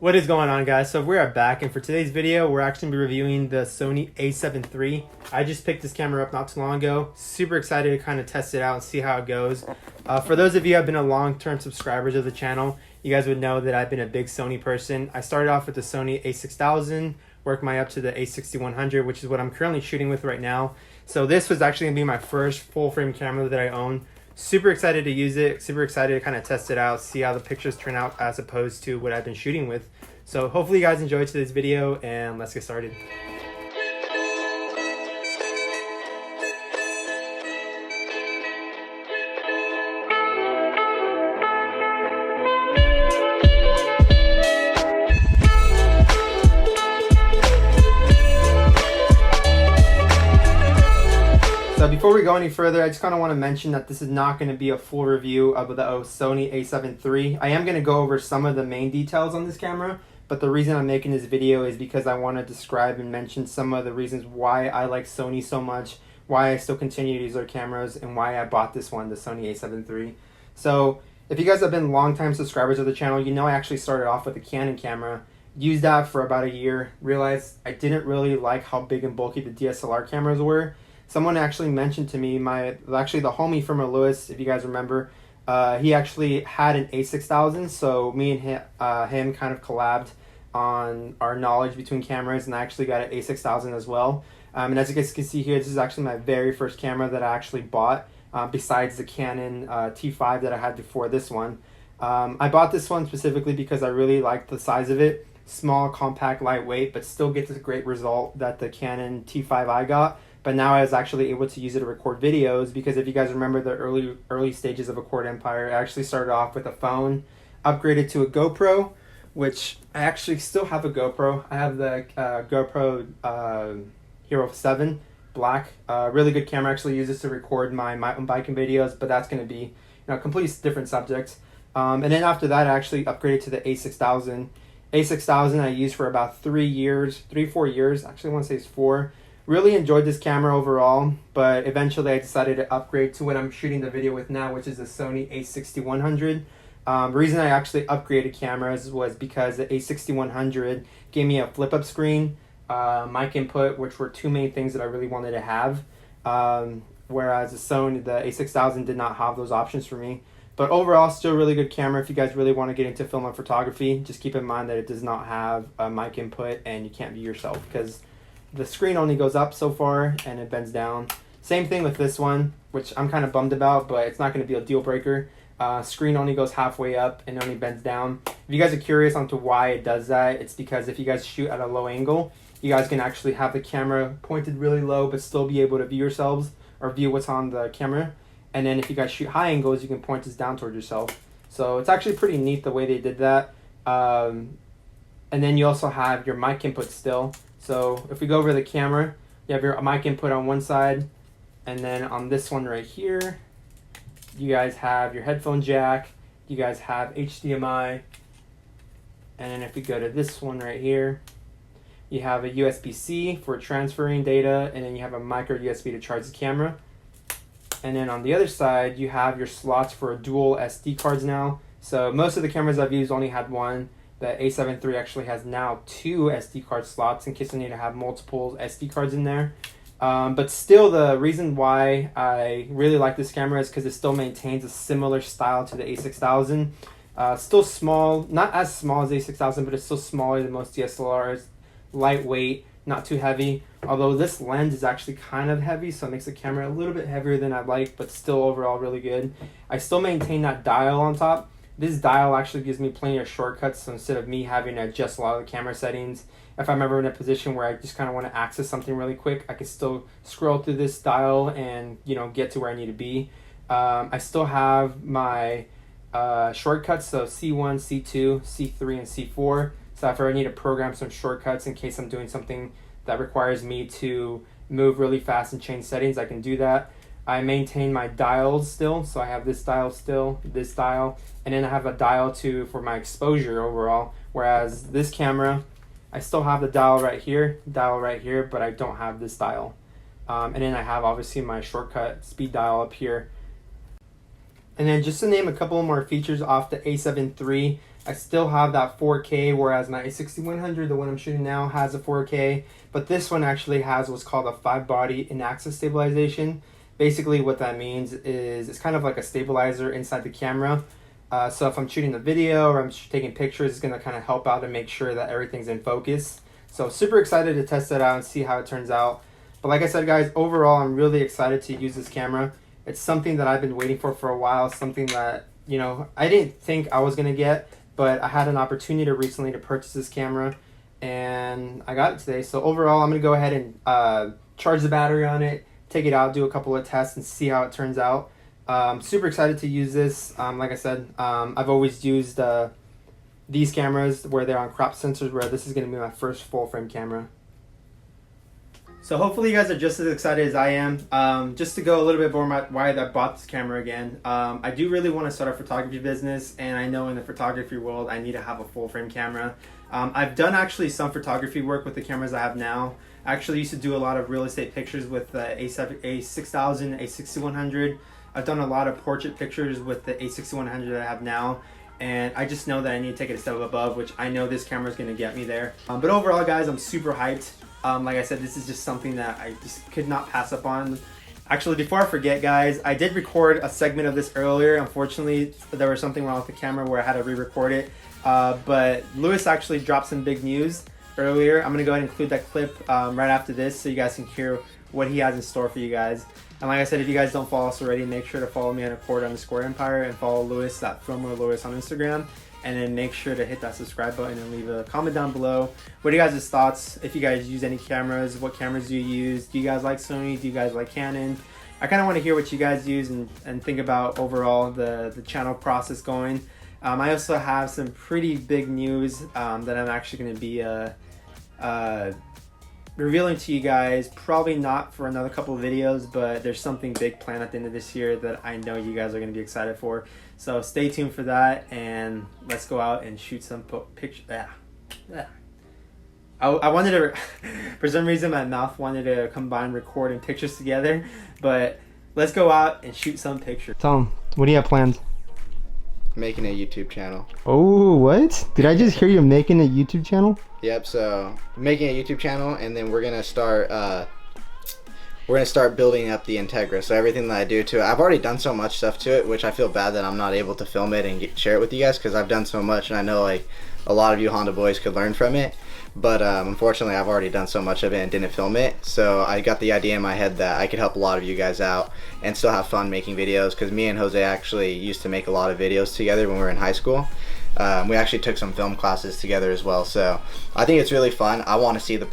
What is going on, guys? So we are back, and for today's video we're actually going to be reviewing the Sony A7 III. I just picked this camera up not too long ago. Super excited to kind of test it out and see how it goes. For those of you who have been a long-term subscribers of the channel, you guys would know that I've been a big Sony person. I started off with the Sony A6000, worked my up to the A6100, which is what I'm currently shooting with right now. So this was actually going to be my first full-frame camera that I own. Super excited to use it, super excited to kind of test it out, see how the pictures turn out as opposed to what I've been shooting with. So hopefully you guys enjoyed today's video, and let's get started. So before we go any further, I just kind of want to mention that this is not going to be a full review of the Sony A7 III. I am going to go over some of the main details on this camera, but the reason I'm making this video is because I want to describe and mention some of the reasons why I like Sony so much, why I still continue to use their cameras, and why I bought this one, the Sony A7 III. So if you guys have been long-time subscribers of the channel, you know I actually started off with a Canon camera, used that for about a year, realized I didn't really like how big and bulky the DSLR cameras were. Someone actually mentioned to me, actually the homie from Lewis, if you guys remember, he actually had an A6000, so me and him kind of collabed on our knowledge between cameras, and I actually got an A6000 as well. And as you guys can see here, this is actually my very first camera that I actually bought, besides the Canon T5 that I had before this one. I bought this one specifically because I really liked the size of it. Small, compact, lightweight, but still gets a great result that the Canon T5i got. But now I was actually able to use it to record videos, because if you guys remember the early stages of Accord Empire, I actually started off with a phone, upgraded to a GoPro, which I actually still have a GoPro. I have the GoPro Hero 7 Black. Really good camera. I actually use this to record my mountain biking videos, but that's going to be a completely different subject. And then after that, I actually upgraded to the A6000. A6000 I used for about 4 years. Actually, I want to say it's 4. Really enjoyed this camera overall, but eventually I decided to upgrade to what I'm shooting the video with now, which is the Sony A6100. The reason I actually upgraded cameras was because the A6100 gave me a flip-up screen, mic input, which were two main things that I really wanted to have, whereas the A6000 did not have those options for me. But overall, still a really good camera. If you guys really want to get into film and photography, just keep in mind that it does not have a mic input, and you can't view yourself because the screen only goes up so far and it bends down. Same thing with this one, which I'm kind of bummed about, but it's not going to be a deal breaker. Screen only goes halfway up and only bends down. If you guys are curious onto why it does that, it's because if you guys shoot at a low angle, you guys can actually have the camera pointed really low but still be able to view yourselves or view what's on the camera. And then if you guys shoot high angles, you can point this down towards yourself. So it's actually pretty neat the way they did that. And then you also have your mic input still. So if we go over the camera, you have your mic input on one side, and then on this one right here, you guys have your headphone jack, you guys have HDMI, and then if we go to this one right here, you have a USB-C for transferring data, and then you have a micro USB to charge the camera. And then on the other side, you have your slots for dual SD cards now. So most of the cameras I've used only had one. The A7 III actually has now 2 SD card slots in case I need to have multiple SD cards in there. But still, the reason why I really like this camera is because it still maintains a similar style to the A6000. Still small, not as small as the A6000, but it's still smaller than most DSLRs. Lightweight, not too heavy. Although this lens is actually kind of heavy, so it makes the camera a little bit heavier than I'd like, but still overall really good. I still maintain that dial on top. This dial actually gives me plenty of shortcuts, so instead of me having to adjust a lot of the camera settings, if I'm ever in a position where I just kind of want to access something really quick, I can still scroll through this dial and get to where I need to be. I still have my shortcuts, so C1, C2, C3, and C4. So if I ever need to program some shortcuts in case I'm doing something that requires me to move really fast and change settings, I can do that. I maintain my dials still, so I have this dial still, this dial, and then I have a dial for my exposure overall, whereas this camera, I still have the dial right here, but I don't have this dial. And then I have obviously my shortcut speed dial up here. And then just to name a couple more features off the A7 III, I still have that 4K, whereas my A6100, the one I'm shooting now, has a 4K. But this one actually has what's called a 5-body in-axis stabilization. Basically what that means is it's kind of like a stabilizer inside the camera. So if I'm shooting a video or I'm taking pictures, it's going to kind of help out and make sure that everything's in focus. So super excited to test it out and see how it turns out. But like I said, guys, overall, I'm really excited to use this camera. It's something that I've been waiting for a while, something that, you know, I didn't think I was going to get, but I had an opportunity recently to purchase this camera, and I got it today. So overall, I'm going to go ahead and charge the battery on it, take it out, do a couple of tests, and see how it turns out. Super excited to use this. Like I said, I've always used these cameras where they're on crop sensors, where this is going to be my first full frame camera. So hopefully you guys are just as excited as I am. Just to go a little bit more about why I bought this camera again. I do really want to start a photography business, and I know in the photography world I need to have a full frame camera. I've done actually some photography work with the cameras I have now. I actually used to do a lot of real estate pictures with the A6000, A6100. I've done a lot of portrait pictures with the A6100 that I have now. And I just know that I need to take it a step above, which I know this camera is going to get me there. But overall, guys, I'm super hyped. Like I said, this is just something that I just could not pass up on. Actually, before I forget, guys, I did record a segment of this earlier. Unfortunately, there was something wrong with the camera where I had to re-record it. But Lewis actually dropped some big news earlier. I'm going to go ahead and include that clip right after this so you guys can hear what he has in store for you guys. And like I said, if you guys don't follow us already, make sure to follow me on @Accord_Empire and follow Lewis at @FilmerLewis on Instagram. And then make sure to hit that subscribe button and leave a comment down below. What are you guys' thoughts? If you guys use any cameras, what cameras do you use? Do you guys like Sony? Do you guys like Canon? I kind of want to hear what you guys use and think about overall the channel process going. I also have some pretty big news that I'm actually going to be revealing to you guys, probably not for another couple of videos, but there's something big planned at the end of this year that I know you guys are going to be excited for. So stay tuned for that, and let's go out and shoot some pictures. I wanted to, for some reason my mouth wanted to combine recording pictures together, but let's go out and shoot some pictures. Tom, what do you have planned? Making a YouTube channel. Oh, what? Did I just hear you making a YouTube channel? Yep, so making a YouTube channel, and then we're gonna start building up the Integra. So everything that I do to it, I've already done so much stuff to it, which I feel bad that I'm not able to film it and share it with you guys, because I've done so much, and I know like a lot of you Honda boys could learn from it. But unfortunately, I've already done so much of it and didn't film it. So I got the idea in my head that I could help a lot of you guys out and still have fun making videos, because me and Jose actually used to make a lot of videos together when we were in high school. We actually took some film classes together as well. So I think it's really fun. I want to see the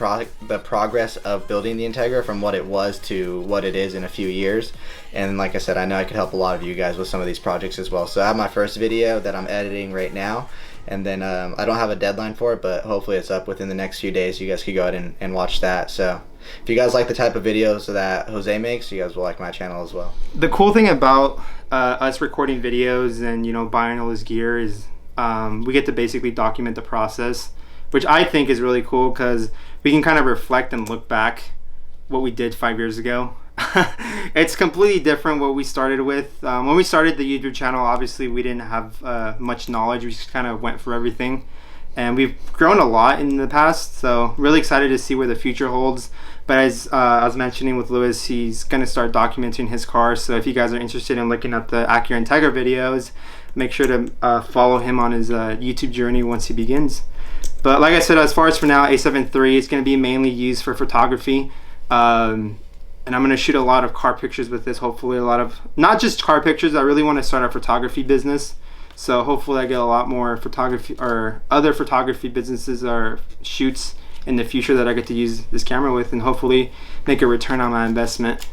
progress of building the Integra from what it was to what it is in a few years. And like I said, I know I could help a lot of you guys with some of these projects as well. So I have my first video that I'm editing right now. And then I don't have a deadline for it, but hopefully it's up within the next few days. You guys could go ahead and watch that. So if you guys like the type of videos that Jose makes, you guys will like my channel as well. The cool thing about us recording videos and, you know, buying all this gear is we get to basically document the process, which I think is really cool, because we can kind of reflect and look back what we did 5 years ago. It's completely different what we started with. When we started the YouTube channel, obviously we didn't have much knowledge. We just kind of went for everything, and we've grown a lot in the past, so really excited to see where the future holds. But as I was mentioning with Lewis, he's going to start documenting his car, so if you guys are interested in looking at the Acura Integra videos, make sure to follow him on his YouTube journey once he begins. But like I said, as far as for now, A7 III, it's going to be mainly used for photography. And I'm going to shoot a lot of car pictures with this, hopefully a lot of, not just car pictures, I really want to start a photography business. So hopefully I get a lot more photography or other photography businesses or shoots in the future that I get to use this camera with, and hopefully make a return on my investment.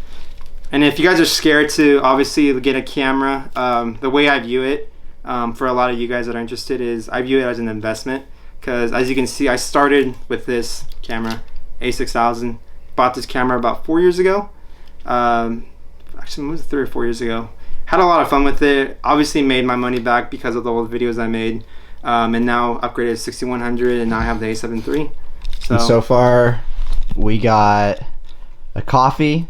And if you guys are scared to obviously get a camera, the way I view it, for a lot of you guys that are interested, is I view it as an investment, because as you can see, I started with this camera, A6000. Bought this camera about 4 years ago. Actually, it was 3 or 4 years ago. Had a lot of fun with it. Obviously made my money back because of the old videos I made. And now upgraded to 6100, and now I have the A7 III. So far, we got a coffee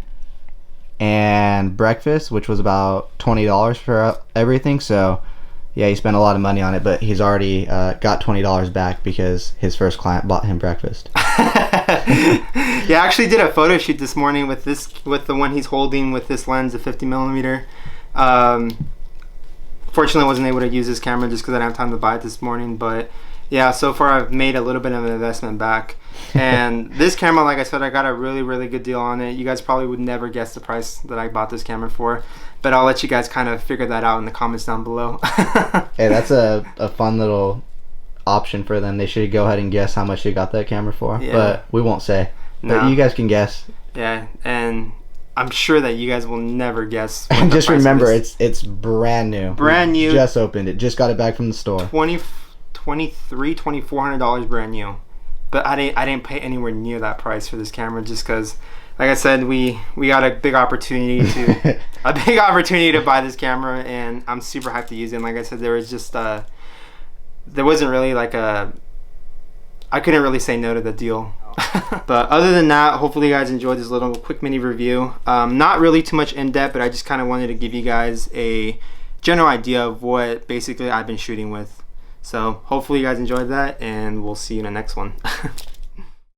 and breakfast, which was about $20 for everything. So Yeah, he spent a lot of money on it, but he's already got $20 back because his first client bought him breakfast. Yeah, I actually did a photo shoot this morning with the one he's holding with this lens, a 50mm. Fortunately, I wasn't able to use this camera just because I didn't have time to buy it this morning. But yeah, so far I've made a little bit of an investment back. And this camera, like I said, I got a really, really good deal on it. You guys probably would never guess the price that I bought this camera for. But I'll let you guys kind of figure that out in the comments down below. Hey, that's a fun little option for them. They should go ahead and guess how much they got that camera for. Yeah. But we won't say. No. But you guys can guess. Yeah, and I'm sure that you guys will never guess. And just remember, it's brand new. Brand new. Just opened it. Just got it back from the store. $2,400 brand new. But I didn't pay anywhere near that price for this camera just because, like I said, we got a big opportunity to buy this camera, and I'm super hyped to use it. And like I said, there was just there wasn't really like I couldn't really say no to the deal. But other than that, hopefully you guys enjoyed this little quick mini review. Not really too much in depth, but I just kind of wanted to give you guys a general idea of what basically I've been shooting with. So hopefully you guys enjoyed that, and we'll see you in the next one.